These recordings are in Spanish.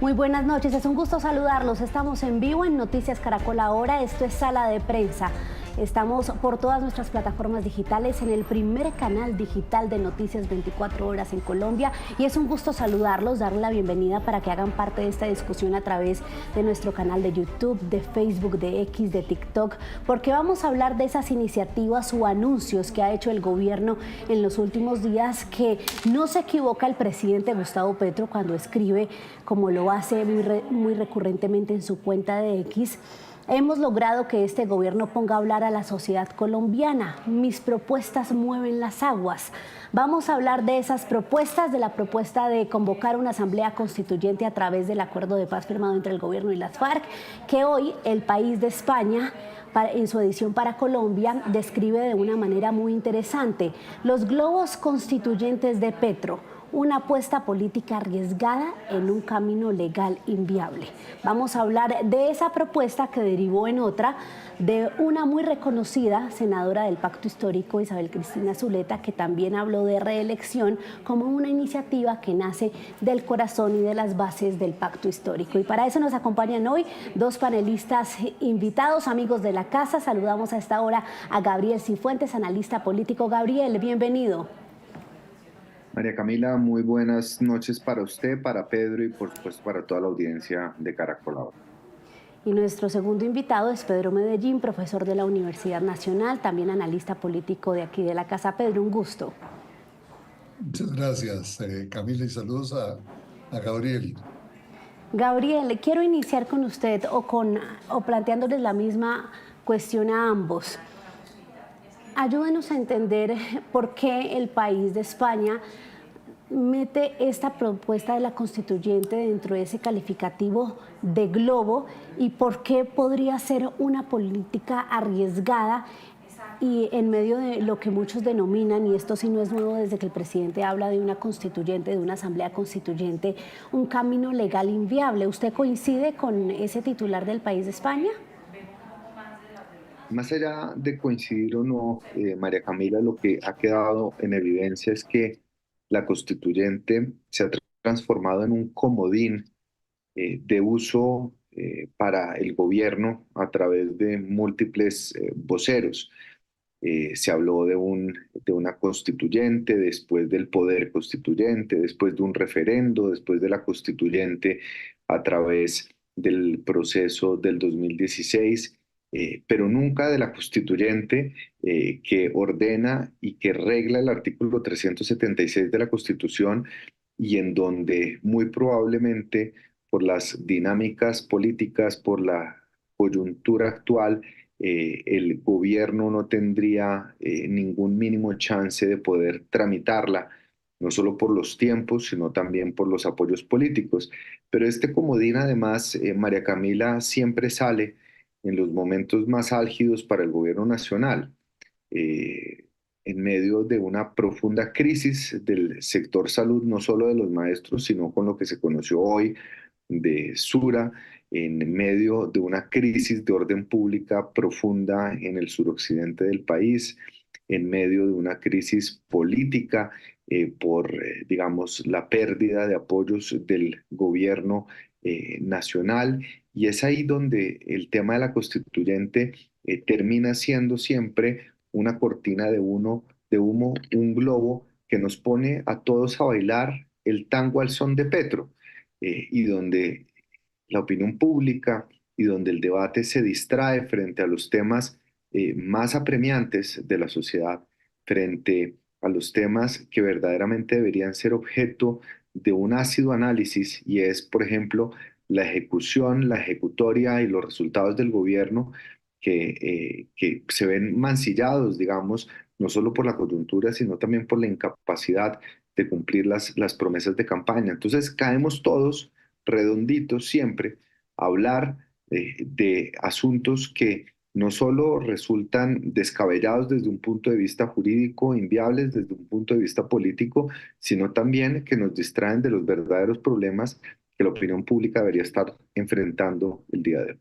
Muy buenas noches, es un gusto saludarlos. Estamos en vivo en Noticias Caracol Ahora. Esto es Sala de Prensa. Estamos por todas nuestras plataformas digitales en el primer canal digital de Noticias 24 horas en Colombia, y es un gusto saludarlos, darles la bienvenida para que hagan parte de esta discusión a través de nuestro canal de YouTube, de Facebook, de X, de TikTok, porque vamos a hablar de esas iniciativas o anuncios que ha hecho el gobierno en los últimos días, que no se equivoca el presidente Gustavo Petro cuando escribe, como lo hace muy recurrentemente en su cuenta de X. Hemos logrado que este gobierno ponga a hablar a la sociedad colombiana. Mis propuestas mueven las aguas. Vamos a hablar de esas propuestas, de la propuesta de convocar una asamblea constituyente a través del acuerdo de paz firmado entre el gobierno y las FARC, que hoy El País de España, en su edición para Colombia, describe de una manera muy interesante. Los globos constituyentes de Petro, una apuesta política arriesgada en un camino legal inviable. Vamos a hablar de esa propuesta que derivó en otra de una muy reconocida senadora del Pacto Histórico, Isabel Cristina Zuleta, que también habló de reelección como una iniciativa que nace del corazón y de las bases del Pacto Histórico. Y para eso nos acompañan hoy dos panelistas invitados, amigos de la casa. Saludamos a esta hora a Gabriel Cifuentes, analista político. Gabriel, bienvenido. María Camila, muy buenas noches para usted, para Pedro y por supuesto para toda la audiencia de Caracol Ahora. Y nuestro segundo invitado es Pedro Medellín, profesor de la Universidad Nacional, también analista político de aquí de la casa. Pedro, un gusto. Muchas gracias, Camila, y saludos a Gabriel. Gabriel, quiero iniciar con usted o planteándoles la misma cuestión a ambos. Ayúdenos a entender por qué El País de España mete esta propuesta de la constituyente dentro de ese calificativo de globo, y por qué podría ser una política arriesgada y en medio de lo que muchos denominan, y esto sí no es nuevo desde que el presidente habla de una constituyente, de una asamblea constituyente, un camino legal inviable. ¿Usted coincide con ese titular del País de España? Más allá de coincidir o no, María Camila, lo que ha quedado en evidencia es que la constituyente se ha transformado en un comodín de uso para el gobierno a través de múltiples voceros. Se habló de una constituyente, después del poder constituyente, después de un referendo, después de la constituyente a través del proceso del 2016, pero nunca de la constituyente que ordena y que regla el artículo 376 de la Constitución, y en donde muy probablemente por las dinámicas políticas, por la coyuntura actual, el gobierno no tendría ningún mínimo chance de poder tramitarla, no solo por los tiempos, sino también por los apoyos políticos. Pero este comodín, además, María Camila, siempre sale en los momentos más álgidos para el gobierno nacional, en medio de una profunda crisis del sector salud, no solo de los maestros, sino con lo que se conoció hoy de Sura, en medio de una crisis de orden pública profunda en el suroccidente del país, en medio de una crisis política digamos, la pérdida de apoyos del gobierno nacional. Y es ahí donde el tema de la constituyente termina siendo siempre una cortina de humo, un globo que nos pone a todos a bailar el tango al son de Petro, y donde la opinión pública y donde el debate se distrae frente a los temas más apremiantes de la sociedad, frente a los temas que verdaderamente deberían ser objeto de un ácido análisis, y es, por ejemplo, la ejecución, la ejecutoria y los resultados del gobierno que se ven mancillados, digamos, no solo por la coyuntura, sino también por la incapacidad de cumplir las promesas de campaña. Entonces caemos todos redonditos siempre a hablar de asuntos que no solo resultan descabellados desde un punto de vista jurídico, inviables desde un punto de vista político, sino también que nos distraen de los verdaderos problemas que la opinión pública debería estar enfrentando el día de hoy.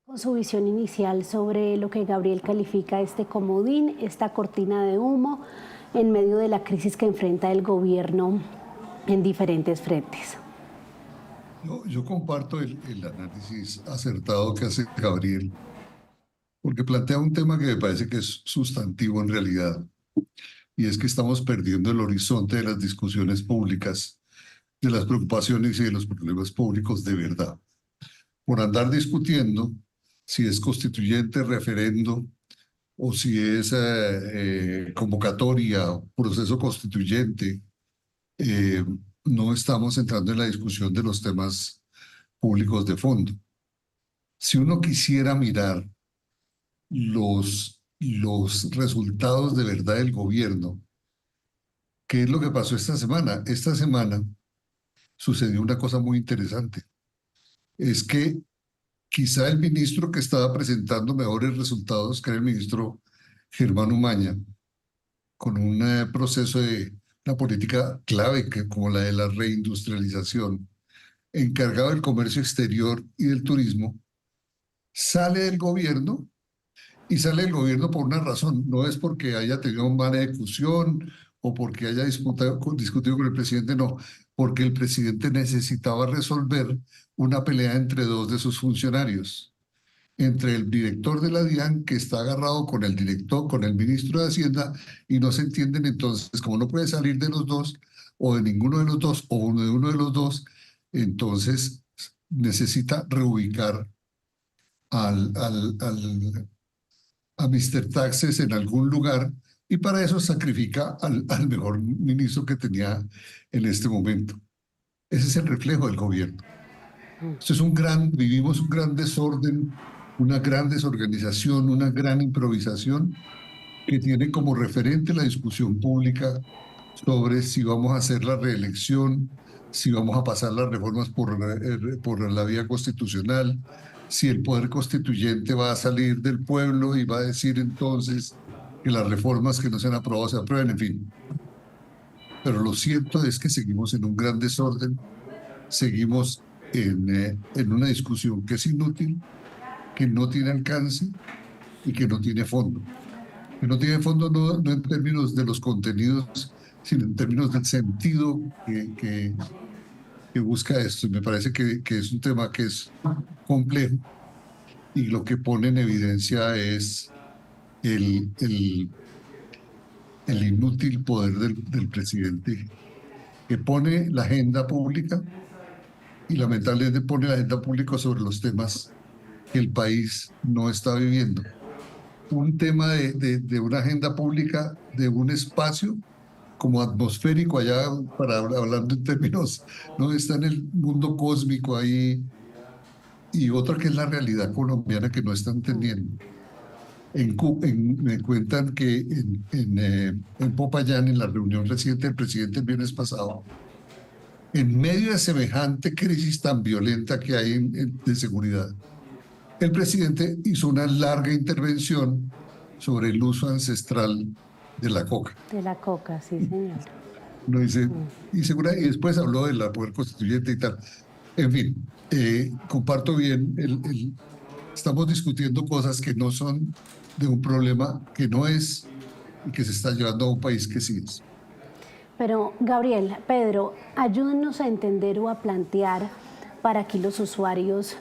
Con su visión inicial sobre lo que Gabriel califica este comodín, esta cortina de humo en medio de la crisis que enfrenta el gobierno en diferentes frentes. Yo comparto el análisis acertado que hace Gabriel, porque plantea un tema que me parece que es sustantivo en realidad, y es que estamos perdiendo el horizonte de las discusiones públicas, de las preocupaciones y de los problemas públicos de verdad. Por andar discutiendo si es constituyente, referendo, o si es convocatoria, proceso constituyente, eh, no estamos entrando en la discusión de los temas públicos de fondo. Si uno quisiera mirar los resultados de verdad del gobierno, ¿qué es lo que pasó esta semana? Esta semana sucedió una cosa muy interesante. Es que quizá el ministro que estaba presentando mejores resultados, que era el ministro Germán Umaña, con un proceso de una política clave como la de la reindustrialización, encargado del comercio exterior y del turismo, sale del gobierno y sale del gobierno por una razón. No es porque haya tenido mala ejecución o porque haya discutido con el presidente, no, porque el presidente necesitaba resolver una pelea entre dos de sus funcionarios, entre el director de la DIAN, que está agarrado con el director, con el ministro de Hacienda, y no se entienden. Entonces, como no puede salir de los dos, o de ninguno de los dos, o de uno de los dos, entonces necesita reubicar al, al, al, a Mr. Taxes en algún lugar, y para eso sacrifica al mejor ministro que tenía en este momento. Ese es el reflejo del gobierno. Esto es vivimos un gran desorden, una gran desorganización, una gran improvisación que tiene como referente la discusión pública sobre si vamos a hacer la reelección, si vamos a pasar las reformas por la vía constitucional, si el poder constituyente va a salir del pueblo y va a decir entonces que las reformas que no se han aprobado se aprueben, en fin. Pero lo cierto es que seguimos en un gran desorden, seguimos en una discusión que es inútil, que no tiene alcance y que no tiene fondo. Que no tiene fondo no en términos de los contenidos, sino en términos del sentido que busca esto. Y me parece que es un tema que es complejo y lo que pone en evidencia es el inútil poder del presidente, que pone la agenda pública y lamentablemente pone la agenda pública sobre los temas que el país no está viviendo. Un tema de una agenda pública, de un espacio como atmosférico allá, hablando en términos, no está en el mundo cósmico ahí, y otra que es la realidad colombiana que no está entendiendo. Me cuentan que en Popayán, en la reunión reciente del presidente el viernes pasado, en medio de semejante crisis tan violenta que hay de seguridad, el presidente hizo una larga intervención sobre el uso ancestral de la coca. De la coca, sí, señor. No dice, y después habló de la poder constituyente y tal. En fin, comparto bien, estamos discutiendo cosas que no son de un problema que no es y que se está llevando a un país que sí es. Pero, Gabriel, Pedro, ayúdenos a entender o a plantear para aquí los usuarios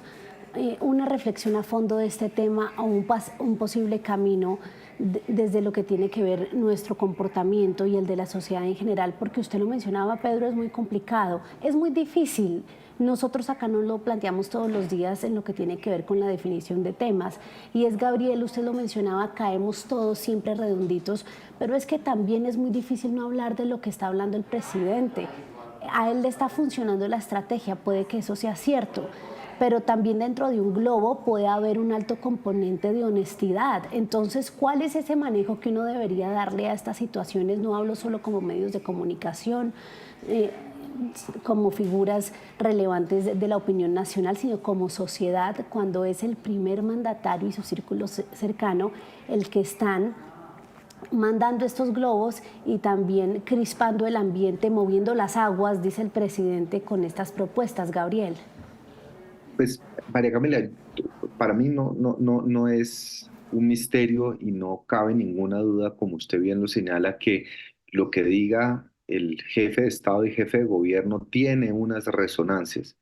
una reflexión a fondo de este tema o un posible camino desde lo que tiene que ver nuestro comportamiento y el de la sociedad en general, porque usted lo mencionaba, Pedro, es muy complicado, es muy difícil. Nosotros acá no lo planteamos todos los días en lo que tiene que ver con la definición de temas. Y es, Gabriel, usted lo mencionaba, caemos todos siempre redonditos, pero es que también es muy difícil no hablar de lo que está hablando el presidente. A él le está funcionando la estrategia, puede que eso sea cierto, pero también dentro de un globo puede haber un alto componente de honestidad. Entonces, ¿cuál es ese manejo que uno debería darle a estas situaciones? No hablo solo como medios de comunicación, como figuras relevantes de la opinión nacional, sino como sociedad, cuando es el primer mandatario y su círculo cercano el que están mandando estos globos y también crispando el ambiente, moviendo las aguas, dice el presidente, con estas propuestas, Gabriel. Pues, María Camila, para mí no es un misterio y no cabe ninguna duda, como usted bien lo señala, que lo que diga el jefe de Estado y jefe de gobierno tiene unas resonancias,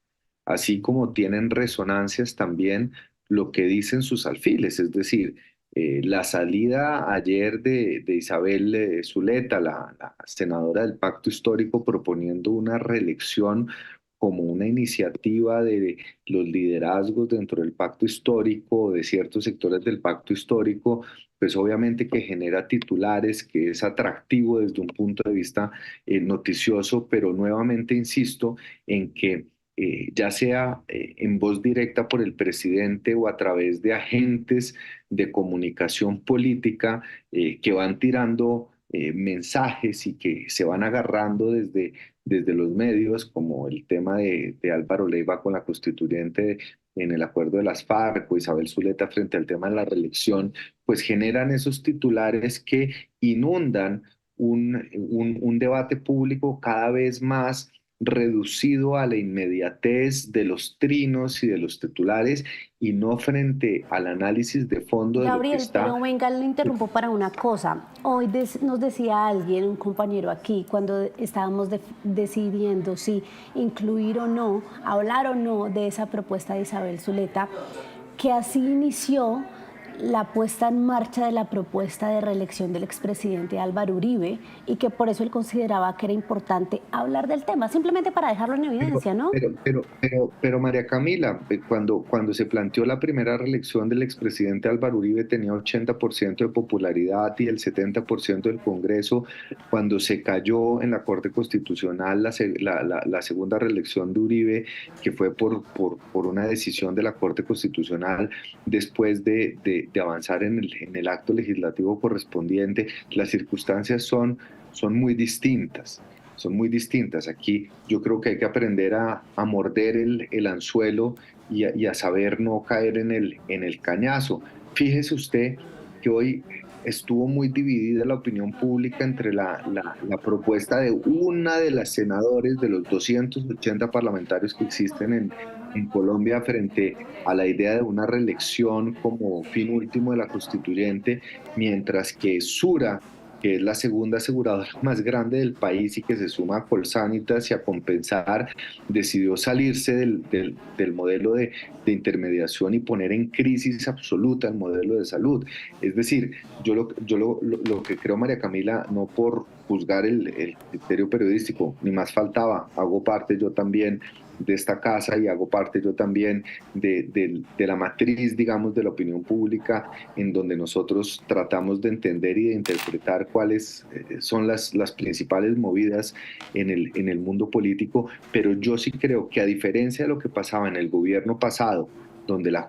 así como tienen resonancias también lo que dicen sus alfiles, es decir, la salida ayer de Isabel Zuleta, la senadora del Pacto Histórico, proponiendo una reelección como una iniciativa de los liderazgos dentro del Pacto Histórico, de ciertos sectores del Pacto Histórico, pues obviamente que genera titulares, que es atractivo desde un punto de vista noticioso, pero nuevamente insisto en que ya sea en voz directa por el presidente o a través de agentes de comunicación política que van tirando mensajes y que se van agarrando desde los medios, como el tema de Álvaro Leiva con la constituyente en el acuerdo de las FARC o Isabel Zuleta frente al tema de la reelección, pues generan esos titulares que inundan un debate público cada vez más reducido a la inmediatez de los trinos y de los titulares y no frente al análisis de fondo de lo que Gabriel, está. pero venga, le interrumpo para una cosa. Hoy nos decía alguien, un compañero aquí, cuando estábamos decidiendo si incluir o no, hablar o no de esa propuesta de Isabel Zuleta, que así inició la puesta en marcha de la propuesta de reelección del expresidente Álvaro Uribe y que por eso él consideraba que era importante hablar del tema, simplemente para dejarlo en evidencia, ¿no? Pero María Camila, cuando se planteó la primera reelección del expresidente Álvaro Uribe tenía 80% de popularidad y el 70% del Congreso. Cuando se cayó en la Corte Constitucional la segunda reelección de Uribe, que fue por una decisión de la Corte Constitucional después de avanzar en el acto legislativo correspondiente, las circunstancias son muy distintas. Son muy distintas. Aquí yo creo que hay que aprender a morder el anzuelo y a saber no caer en el cañazo. Fíjese usted que hoy estuvo muy dividida la opinión pública entre la propuesta de una de las senadores de los 280 parlamentarios que existen en Colombia frente a la idea de una reelección como fin último de la constituyente, mientras que Sura, que es la segunda aseguradora más grande del país y que se suma a Colsanitas y a Compensar, decidió salirse del modelo de intermediación y poner en crisis absoluta el modelo de salud. Es decir, yo lo que creo, María Camila, no por juzgar el criterio periodístico, ni más faltaba, hago parte yo también de esta casa y hago parte yo también de la matriz, digamos, de la opinión pública, en donde nosotros tratamos de entender y de interpretar cuáles son las principales movidas en el mundo político, pero yo sí creo que a diferencia de lo que pasaba en el gobierno pasado, donde la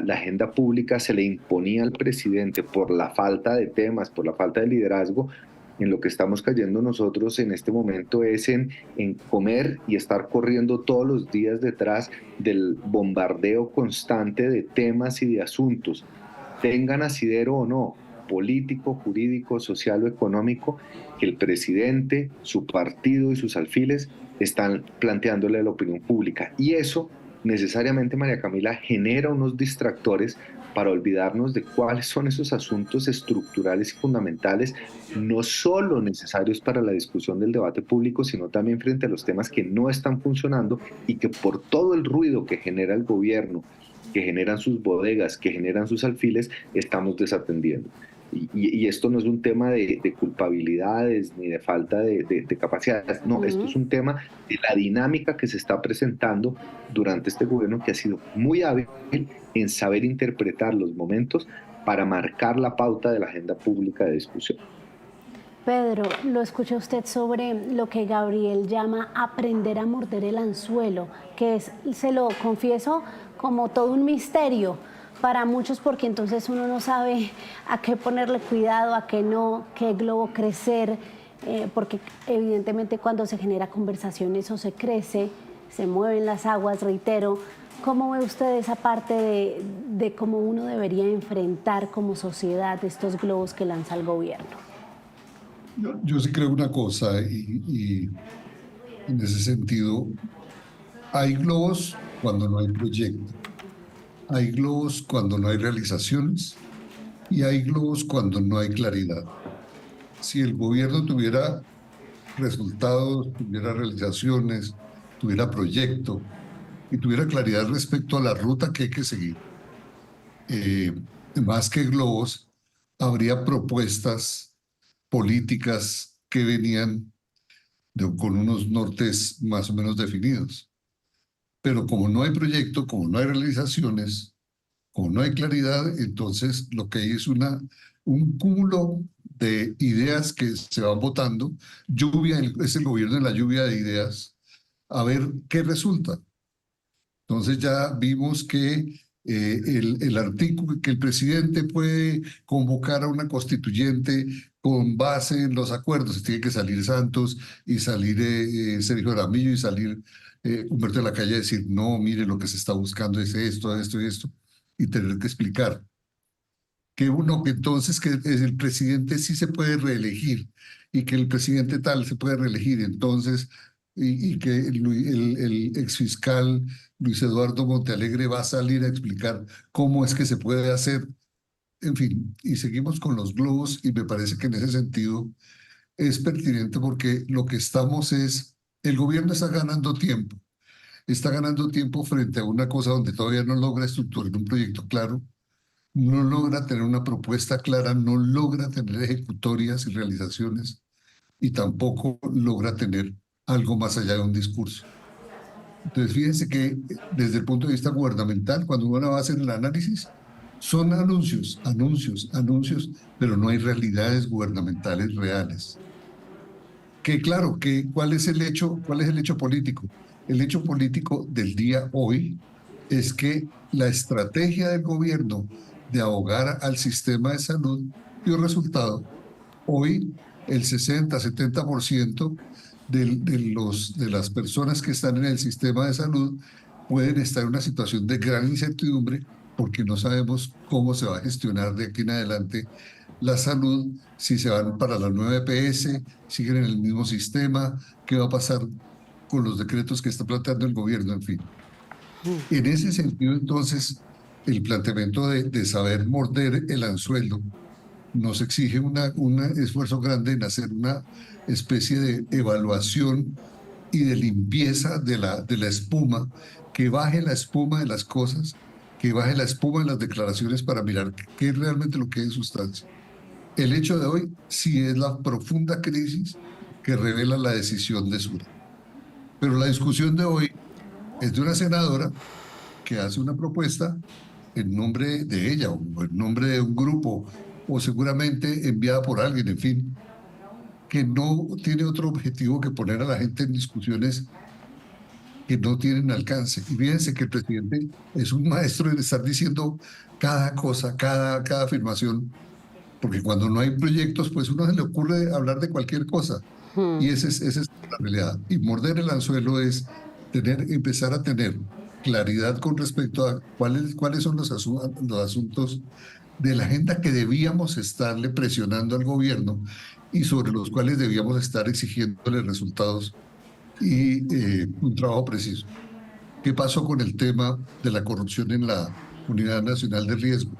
agenda pública se le imponía al presidente por la falta de temas, por la falta de liderazgo, en lo que estamos cayendo nosotros en este momento es en comer y estar corriendo todos los días detrás del bombardeo constante de temas y de asuntos, tengan asidero o no, político, jurídico, social o económico, que el presidente, su partido y sus alfiles están planteándole a la opinión pública. Y eso necesariamente, María Camila, genera unos distractores para olvidarnos de cuáles son esos asuntos estructurales y fundamentales, no solo necesarios para la discusión del debate público, sino también frente a los temas que no están funcionando y que por todo el ruido que genera el gobierno, que generan sus bodegas, que generan sus alfiles, estamos desatendiendo. Y esto no es un tema de culpabilidades ni de falta de capacidades, no, esto es un tema de la dinámica que se está presentando durante este gobierno, que ha sido muy hábil en saber interpretar los momentos para marcar la pauta de la agenda pública de discusión. Pedro, lo escucha usted sobre lo que Gabriel llama aprender a morder el anzuelo, que es, se lo confieso, como todo un misterio para muchos, porque entonces uno no sabe a qué ponerle cuidado, a qué no, qué globo crecer, porque evidentemente cuando se genera conversación eso se crece, se mueven las aguas, reitero. ¿Cómo ve usted esa parte de cómo uno debería enfrentar como sociedad estos globos que lanza el gobierno? Yo sí creo una cosa y en ese sentido hay globos cuando no hay proyecto. Hay globos cuando no hay realizaciones y hay globos cuando no hay claridad. Si el gobierno tuviera resultados, tuviera realizaciones, tuviera proyecto y tuviera claridad respecto a la ruta que hay que seguir. Más que globos, habría propuestas políticas que venían con unos nortes más o menos definidos. Pero como no hay proyecto, como no hay realizaciones, como no hay claridad, entonces lo que hay es un cúmulo de ideas que se van votando. Es el gobierno de la lluvia de ideas, a ver qué resulta. Entonces ya vimos que el artículo, que el presidente puede convocar a una constituyente con base en los acuerdos. Tiene que salir Santos y salir Sergio Jaramillo y salir Humberto de la Calle a decir, no, mire, lo que se está buscando es esto, esto y esto, y tener que explicar. Que entonces que el presidente sí se puede reelegir y que el presidente tal se puede reelegir, entonces, y que el exfiscal Luis Eduardo Montealegre va a salir a explicar cómo es que se puede hacer. En fin, y seguimos con los globos y me parece que en ese sentido es pertinente porque lo que estamos es, el gobierno está ganando tiempo frente a una cosa donde todavía no logra estructurar un proyecto claro, no logra tener una propuesta clara, no logra tener ejecutorias y realizaciones y tampoco logra tener algo más allá de un discurso. Entonces, fíjense que desde el punto de vista gubernamental, cuando uno va a hacer el análisis, son anuncios, anuncios, anuncios, pero no hay realidades gubernamentales reales. Que claro, ¿cuál es el hecho político? El hecho político del día hoy es que la estrategia del gobierno de ahogar al sistema de salud dio resultado. Hoy el 60-70% de las personas que están en el sistema de salud pueden estar en una situación de gran incertidumbre porque no sabemos cómo se va a gestionar de aquí en adelante la salud, si se van para la nueva EPS, siguen en el mismo sistema, qué va a pasar con los decretos que está planteando el gobierno, en fin. En ese sentido, entonces, el planteamiento de saber morder el anzuelo nos exige un esfuerzo grande en hacer una especie de evaluación y de limpieza de la espuma, que baje la espuma de las cosas, que baje la espuma de las declaraciones para mirar qué es realmente lo que es sustancia. El hecho de hoy sí es la profunda crisis que revela la decisión de Sura. Pero la discusión de hoy es de una senadora que hace una propuesta en nombre de ella o en nombre de un grupo o seguramente enviada por alguien, en fin, que no tiene otro objetivo que poner a la gente en discusiones que no tienen alcance. Y fíjense que el presidente es un maestro en estar diciendo cada cosa, cada afirmación, porque cuando no hay proyectos, pues uno se le ocurre hablar de cualquier cosa. Y esa es la realidad. Y morder el anzuelo es empezar a tener claridad con respecto a cuáles son los asuntos de la agenda que debíamos estarle presionando al gobierno y sobre los cuales debíamos estar exigiéndole resultados y un trabajo preciso. ¿Qué pasó con el tema de la corrupción en la Unidad Nacional de Riesgo?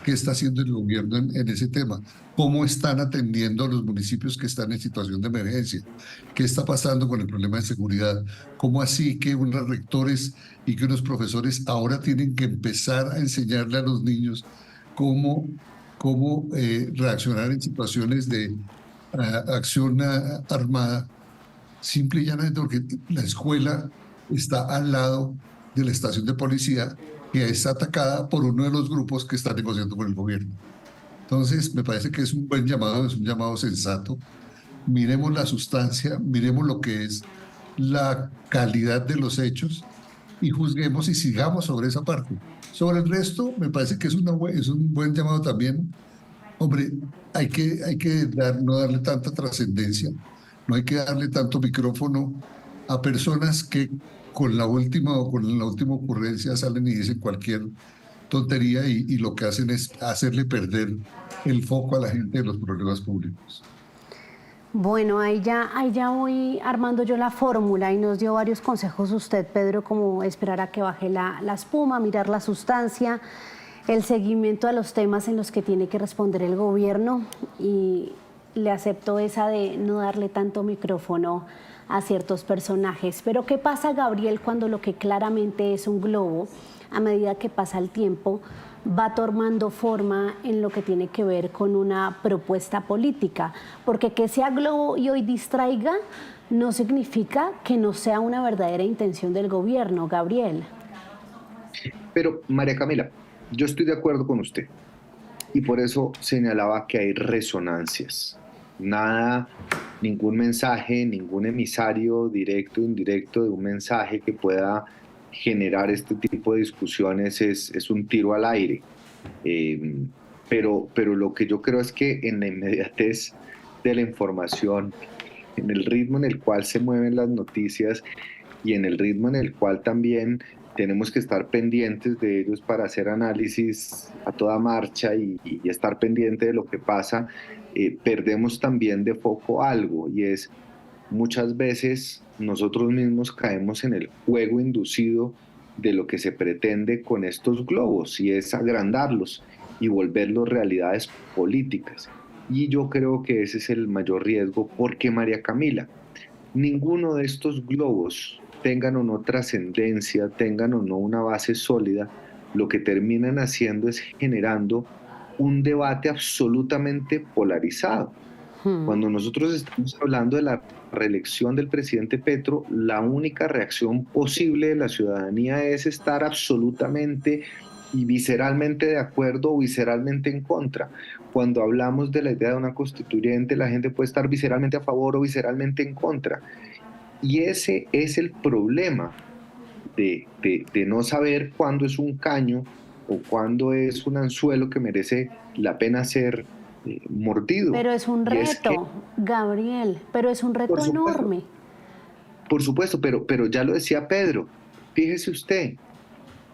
¿Qué está haciendo el gobierno en ese tema? ¿Cómo están atendiendo a los municipios que están en situación de emergencia? ¿Qué está pasando con el problema de seguridad? ¿Cómo así que unos rectores y que unos profesores ahora tienen que empezar a enseñarle a los niños cómo reaccionar en situaciones de acción armada? Simple y llanamente porque la escuela está al lado de la estación de policía que es atacada por uno de los grupos que está negociando con el gobierno. Entonces, me parece que es un buen llamado, es un llamado sensato. Miremos la sustancia, miremos lo que es la calidad de los hechos y juzguemos y sigamos sobre esa parte. Sobre el resto, me parece que es un buen llamado también. Hombre, hay que no darle tanta trascendencia, no hay que darle tanto micrófono a personas que con la última ocurrencia salen y dicen cualquier tontería y lo que hacen es hacerle perder el foco a la gente de los problemas públicos. Bueno, ahí ya voy armando yo la fórmula y nos dio varios consejos usted, Pedro, como esperar a que baje la espuma, mirar la sustancia, el seguimiento a los temas en los que tiene que responder el gobierno y le acepto esa de no darle tanto micrófono a ciertos personajes. Pero ¿qué pasa, Gabriel, cuando lo que claramente es un globo, a medida que pasa el tiempo, va tomando forma en lo que tiene que ver con una propuesta política? Porque que sea globo y hoy distraiga no significa que no sea una verdadera intención del gobierno, Gabriel. Pero, María Camila, yo estoy de acuerdo con usted y por eso señalaba que hay resonancias. Nada, ningún mensaje, ningún emisario directo o indirecto de un mensaje que pueda generar este tipo de discusiones es un tiro al aire. Pero lo que yo creo es que en la inmediatez de la información, en el ritmo en el cual se mueven las noticias y en el ritmo en el cual también tenemos que estar pendientes de ellos para hacer análisis a toda marcha y estar pendiente de lo que pasa, perdemos también de foco algo, y es muchas veces nosotros mismos caemos en el juego inducido de lo que se pretende con estos globos, y es agrandarlos y volverlos realidades políticas. Y yo creo que ese es el mayor riesgo, porque María Camila, ninguno de estos globos, tengan o no trascendencia, tengan o no una base sólida, lo que terminan haciendo es generando un debate absolutamente polarizado. Cuando nosotros estamos hablando de la reelección del presidente Petro, la única reacción posible de la ciudadanía es estar absolutamente y visceralmente de acuerdo o visceralmente en contra. Cuando hablamos de la idea de una constituyente, la gente puede estar visceralmente a favor o visceralmente en contra. Y ese es el problema de no saber cuándo es un caño o cuándo es un anzuelo que merece la pena ser mordido. Pero es un Y es que, reto, Gabriel, pero es un reto por supuesto, enorme. por supuesto, pero ya lo decía Pedro, fíjese usted,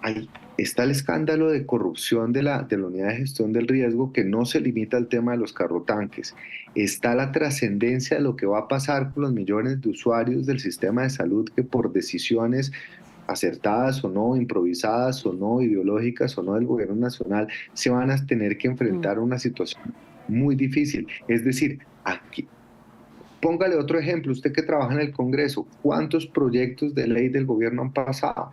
ahí está el escándalo de corrupción de la unidad de gestión del riesgo, que no se limita al tema de los carrotanques. Está la trascendencia de lo que va a pasar con los millones de usuarios del sistema de salud que por decisiones acertadas o no, improvisadas o no, ideológicas o no del gobierno nacional, se van a tener que enfrentar a una situación muy difícil. Es decir, aquí, póngale otro ejemplo, usted que trabaja en el Congreso, ¿cuántos proyectos de ley del gobierno han pasado?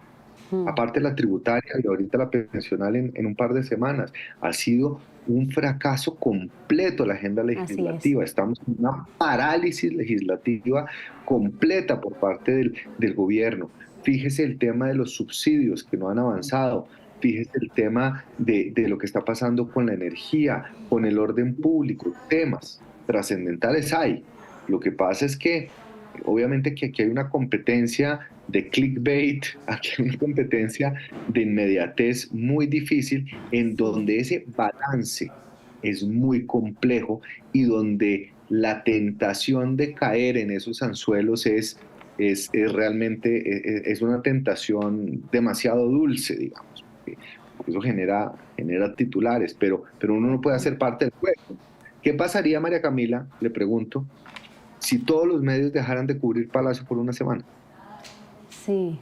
Aparte la tributaria y ahorita la pensional en un par de semanas. Ha sido un fracaso completo la agenda legislativa. Estamos en una parálisis legislativa completa por parte del gobierno. Fíjese el tema de los subsidios que no han avanzado. Fíjese el tema de lo que está pasando con la energía, con el orden público. Temas trascendentales hay. Lo que pasa es que obviamente que aquí hay una competencia de clickbait, aquí hay una competencia de inmediatez muy difícil, en donde ese balance es muy complejo y donde la tentación de caer en esos anzuelos es realmente es una tentación demasiado dulce, digamos, porque eso genera titulares, pero uno no puede hacer parte del juego. ¿Qué pasaría, María Camila, le pregunto, si todos los medios dejaran de cubrir Palacio por una semana? Sí,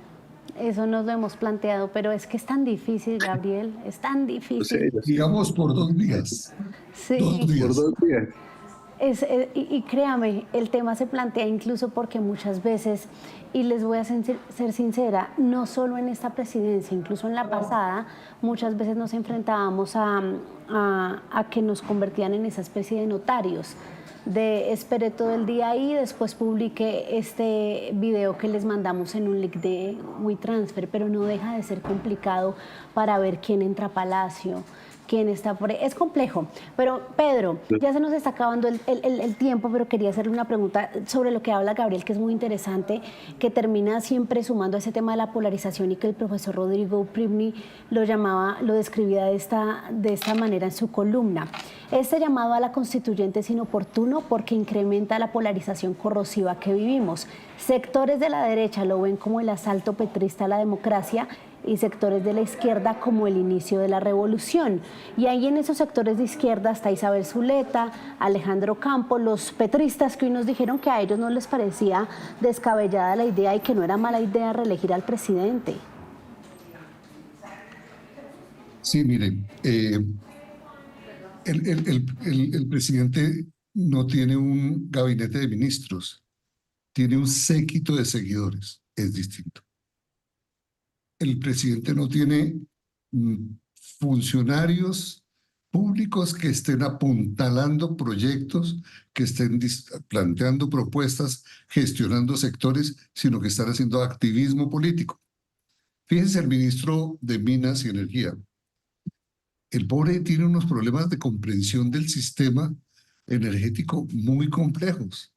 eso nos lo hemos planteado, pero es que es tan difícil, Gabriel, es tan difícil. Digamos por 2 días. Sí. 2 días. Por 2 días. Y créame, el tema se plantea incluso porque muchas veces, y les voy a ser sincera, no solo en esta presidencia, incluso en la pasada, muchas veces nos enfrentábamos a que nos convertían en esa especie de notarios, de esperé todo el día ahí, después publiqué este video que les mandamos en un link de WeTransfer, pero no deja de ser complicado para ver quién entra a Palacio, quién está por ahí. Es complejo, pero Pedro, ya se nos está acabando el tiempo, pero quería hacerle una pregunta sobre lo que habla Gabriel, que es muy interesante, que termina siempre sumando a ese tema de la polarización y que el profesor Rodrigo Pribny lo describía de esta manera en su columna. Este llamado a la constituyente es inoportuno porque incrementa la polarización corrosiva que vivimos. Sectores de la derecha lo ven como el asalto petrista a la democracia y sectores de la izquierda como el inicio de la revolución. Y ahí en esos sectores de izquierda está Isabel Zuleta, Alejandro Campo, los petristas que hoy nos dijeron que a ellos no les parecía descabellada la idea y que no era mala idea reelegir al presidente. Sí, miren, el presidente no tiene un gabinete de ministros, tiene un séquito de seguidores, es distinto. El presidente no tiene funcionarios públicos que estén apuntalando proyectos, que estén planteando propuestas, gestionando sectores, sino que están haciendo activismo político. Fíjense el ministro de Minas y Energía. El pobre tiene unos problemas de comprensión del sistema energético muy complejos,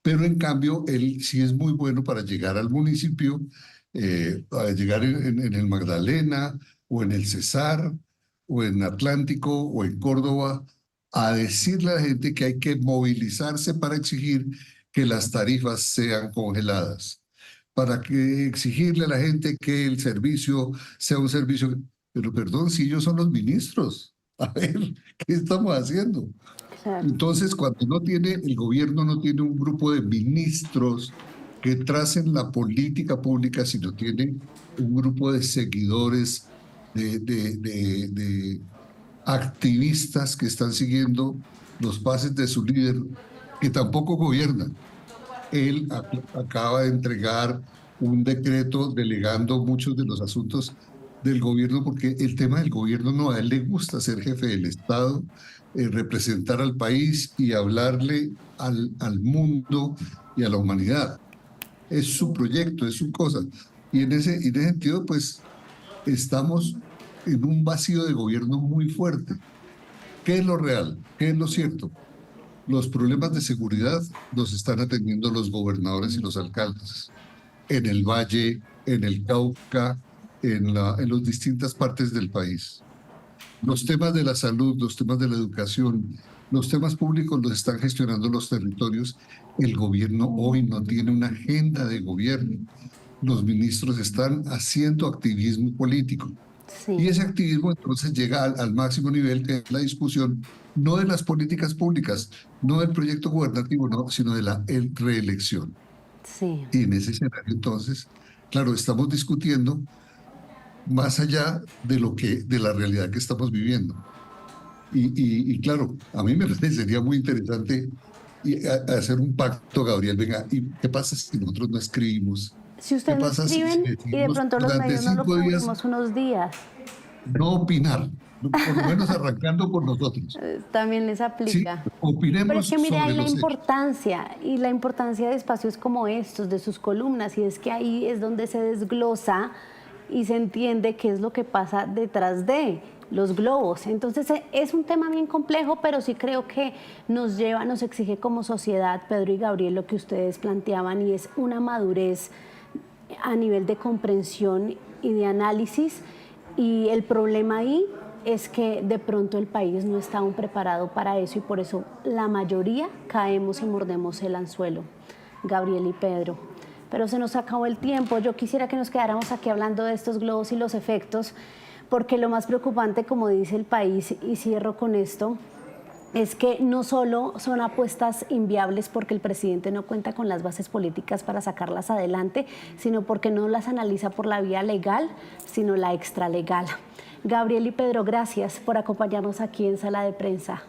pero en cambio él sí es muy bueno para llegar al municipio, para llegar en el Magdalena o en el Cesar o en Atlántico o en Córdoba, a decirle a la gente que hay que movilizarse para exigir que las tarifas sean congeladas, para que exigirle a la gente que el servicio sea un servicio. Pero perdón, si ellos son los ministros, a ver, ¿qué estamos haciendo? Claro. Entonces, cuando el gobierno no tiene un grupo de ministros que tracen la política pública, sino tiene un grupo de seguidores, de activistas que están siguiendo los pases de su líder, que tampoco gobierna. Él acaba de entregar un decreto delegando muchos de los asuntos del gobierno, porque el tema del gobierno no, a él le gusta ser jefe del Estado, representar al país y hablarle al mundo y a la humanidad. Es su proyecto, es su cosa. Y en ese sentido, pues, estamos en un vacío de gobierno muy fuerte. ¿Qué es lo real? ¿Qué es lo cierto? Los problemas de seguridad los están atendiendo los gobernadores y los alcaldes. En el Valle, en el Cauca, en las distintas partes del país. Los temas de la salud, los temas de la educación, los temas públicos los están gestionando los territorios. El gobierno hoy no tiene una agenda de gobierno. Los ministros están haciendo activismo político. Sí. Y ese activismo entonces llega al máximo nivel, que es la discusión no de las políticas públicas, no del proyecto gubernativo, no, sino de la reelección. Sí. Y en ese escenario entonces, claro, estamos discutiendo más allá de la realidad que estamos viviendo. Y claro, a mí me parecería muy interesante hacer un pacto, Gabriel. Venga, ¿y qué pasa si nosotros no escribimos? Si ustedes no escriben y de pronto los medios no lo cubrimos unos días. No opinar, por lo menos arrancando por nosotros. También les aplica. Sí, opinemos. Pero es que mire, hay la hechos. importancia y la importancia de espacios como estos, de sus columnas, y es que ahí es donde se desglosa y se entiende qué es lo que pasa detrás de los globos. Entonces es un tema bien complejo, pero sí creo que nos exige como sociedad, Pedro y Gabriel, lo que ustedes planteaban, y es una madurez a nivel de comprensión y de análisis. Y el problema ahí es que de pronto el país no está aún preparado para eso, y por eso la mayoría caemos y mordemos el anzuelo, Gabriel y Pedro. Pero se nos acabó el tiempo. Yo quisiera que nos quedáramos aquí hablando de estos globos y los efectos, porque lo más preocupante, como dice el país, y cierro con esto, es que no solo son apuestas inviables porque el presidente no cuenta con las bases políticas para sacarlas adelante, sino porque no las analiza por la vía legal, sino la extralegal. Gabriel y Pedro, gracias por acompañarnos aquí en Sala de Prensa.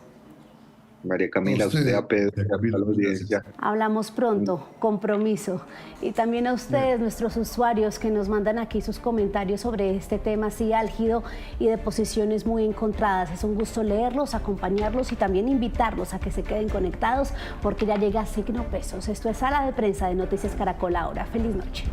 María Camila, a usted, a Pedro, a la audiencia. Hablamos pronto, compromiso. Y también a ustedes, nuestros usuarios, que nos mandan aquí sus comentarios sobre este tema así álgido y de posiciones muy encontradas. Es un gusto leerlos, acompañarlos y también invitarlos a que se queden conectados, porque ya llega Signo Pesos. Esto es Sala de Prensa de Noticias Caracol Ahora. Feliz noche.